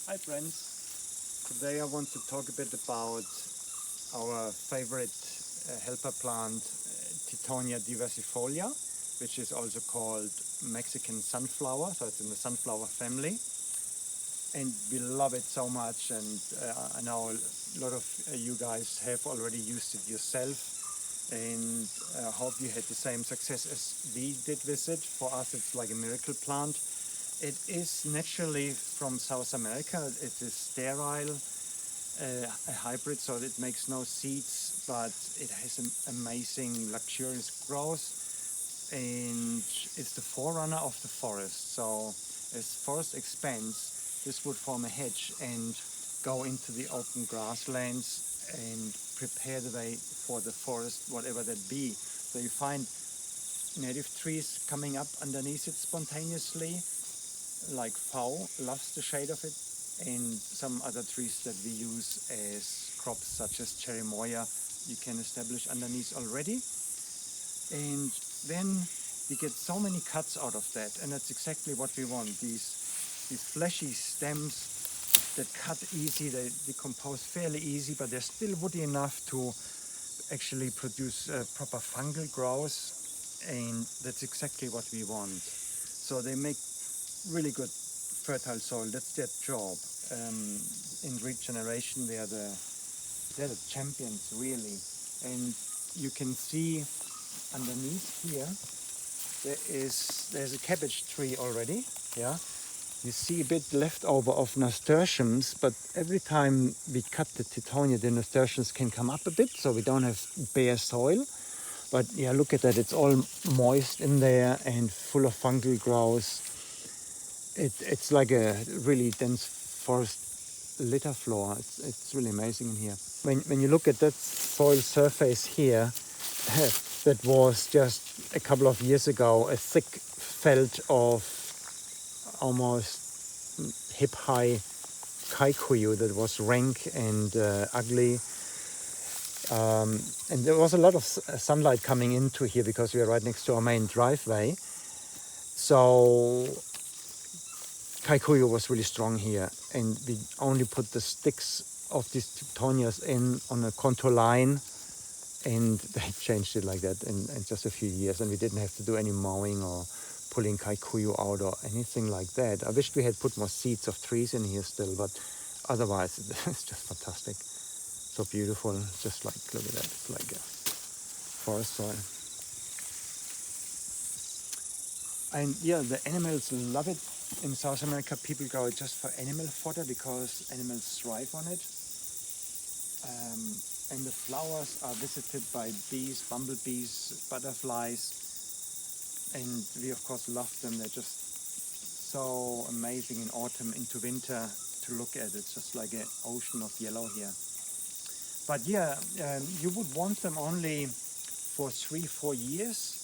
Hi friends, today I want to talk a bit about our favorite helper plant, Tithonia diversifolia, which is also called Mexican sunflower, so it's in the sunflower family. And we love it so much, and I know a lot of you guys have already used it yourself, and I hope you had the same success as we did with it. For us it's like a miracle plant. It is naturally from South America. It is sterile, a hybrid, so it makes no seeds, but it has an amazing luxurious growth, and it's the forerunner of the forest. So as forest expands, this would form a hedge and go into the open grasslands and prepare the way for the forest, whatever that be. So you find native trees coming up underneath it spontaneously, like Pfau loves the shade of it, and some other trees that we use as crops such as cherry moya you can establish underneath already. And then we get so many cuts out of that, and that's exactly what we want. These fleshy stems that cut easy, they decompose fairly easy, but they're still woody enough to actually produce proper fungal growth, and that's exactly what we want. So they make really good fertile soil. That's their job. In regeneration, they're the champions, really. And you can see underneath here there's a cabbage tree already. Yeah, you see a bit left over of nasturtiums, but every time we cut the Tithonia, the nasturtiums can come up a bit, so we don't have bare soil. But yeah, look at that, it's all moist in there and full of fungal growth. It's like a really dense forest litter floor. It's really amazing in here. When you look at that soil surface here, that was just a couple of years ago a thick felt of almost hip-high Kikuyu that was rank and ugly. And there was a lot of sunlight coming into here because we are right next to our main driveway. So Kikuyu was really strong here, and we only put the sticks of these Tithonias in on a contour line, and they changed it like that in just a few years, and we didn't have to do any mowing or pulling Kikuyu out or anything like that. I wish we had put more seeds of trees in here still, but otherwise it's just fantastic. So beautiful, just like, look at that, it's like a forest soil. And yeah, the animals love it. In South America, people grow it just for animal fodder because animals thrive on it. And the flowers are visited by bees, bumblebees, butterflies, and we of course love them. They're just so amazing in autumn into winter to look at. It's just like an ocean of yellow here. But yeah, you would want them only for 3-4 years,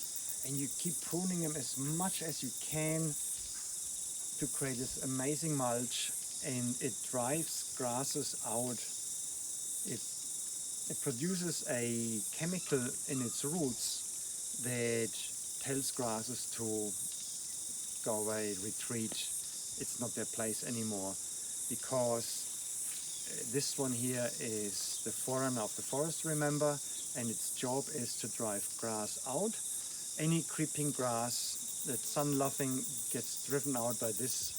and you keep pruning them as much as you can to create this amazing mulch, and it drives grasses out. It produces a chemical in its roots that tells grasses to go away, retreat. It's not their place anymore, because this one here is the forerunner of the forest, remember, and its job is to drive grass out. Any creeping grass that's sun-loving gets driven out by this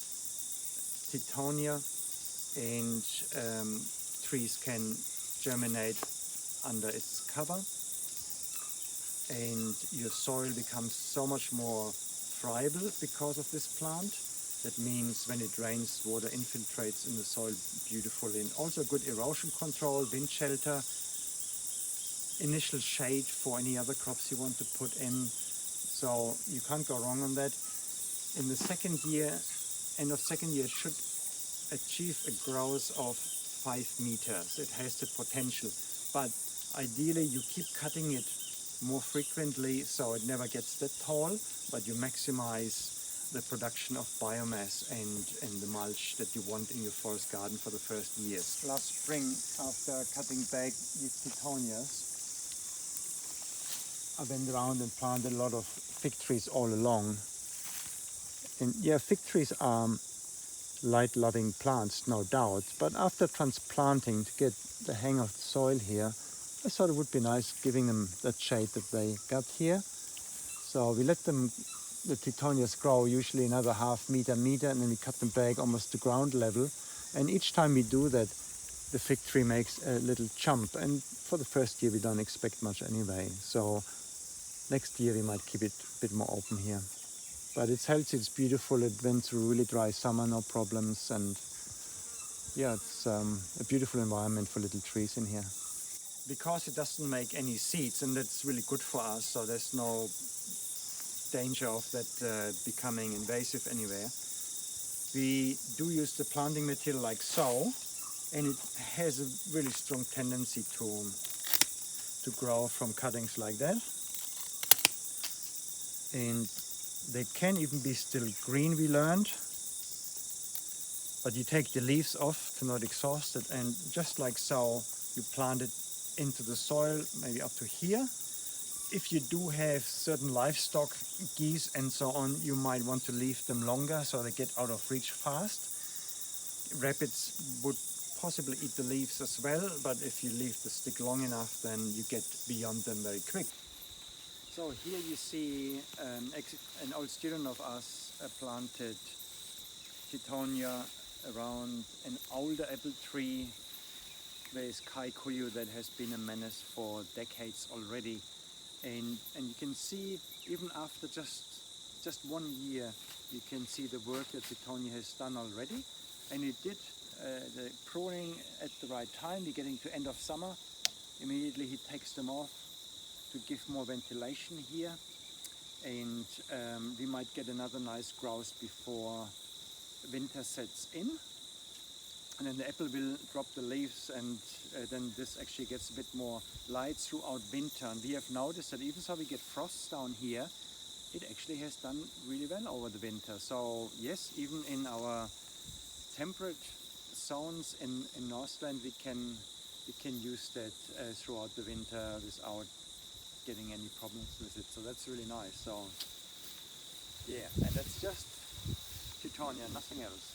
Tithonia, and trees can germinate under its cover, and your soil becomes so much more friable because of this plant. That means when it rains, water infiltrates in the soil beautifully, and also good erosion control, wind shelter, initial shade for any other crops you want to put in. So you can't go wrong on that. In the second year, end of second year, it should achieve a growth of 5 meters. It has the potential, but ideally you keep cutting it more frequently so it never gets that tall, but you maximize the production of biomass and the mulch that you want in your forest garden for the first years. Last spring, after cutting back these Tithonias, I went around and planted a lot of fig trees all along. And yeah, fig trees are light-loving plants, no doubt. But after transplanting, to get the hang of the soil here, I thought it would be nice giving them that shade that they got here. So we let them, the Tithonias, grow usually another half meter, and then we cut them back almost to ground level. And each time we do that, the fig tree makes a little jump. And for the first year, we don't expect much anyway. So next year, we might keep it a bit more open here. But it's healthy, it's beautiful. It went through a really dry summer, no problems. And yeah, it's a beautiful environment for little trees in here. Because it doesn't make any seeds, and that's really good for us. So there's no danger of that becoming invasive anywhere. We do use the planting material like so, and it has a really strong tendency to grow from cuttings like that. And they can even be still green, we learned. But you take the leaves off to not exhaust it, and just like so, you plant it into the soil, maybe up to here. If you do have certain livestock, geese and so on, you might want to leave them longer so they get out of reach fast. Rabbits would possibly eat the leaves as well, but if you leave the stick long enough, then you get beyond them very quick. So here you see an old student of us planted Tithonia around an older apple tree. There is Kikuyu that has been a menace for decades already. And you can see, even after just 1 year, you can see the work that Tithonia has done already. And it did the pruning at the right time. We're getting to end of summer. Immediately he takes them off to give more ventilation here. And we might get another nice growth before winter sets in. And then the apple will drop the leaves, and then this actually gets a bit more light throughout winter. And we have noticed that even though we get frosts down here, it actually has done really well over the winter. So yes, even in our temperate zones in Northland, we can use that throughout the winter without getting any problems with it. So that's really nice. So yeah, and that's just Tithonia, nothing else.